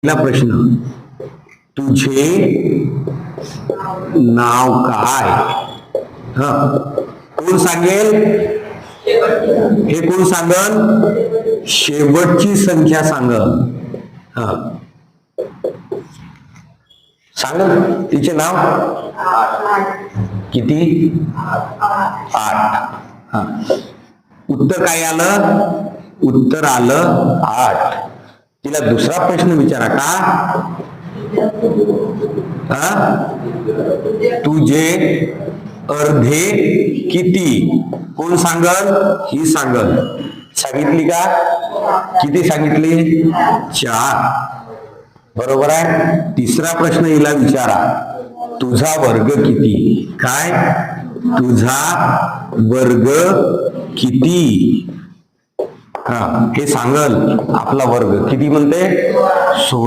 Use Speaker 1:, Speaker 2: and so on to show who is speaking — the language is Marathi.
Speaker 1: पहिला प्रश्न, तुझे नाव काय? हा, कोण सांगेल? हे कोण सांगल? शेवटची संख्या सांगल. हा, सांगल तिचे नाव किती? 8. हा, उत्तर काय आलं? उत्तर आलं 8. तिला दुसरा प्रश्न विचारा का? तुझे अर्धे किती? कोण सांगल? ही सांगल. सांगितली का? किती सांगितली? 4. बरोबर आहे. तिसरा प्रश्न हिला विचारा, तुझा वर्ग किती? काय? तुझा वर्ग किती? हा, हे सांगल आपला वर्ग किती म्हणते?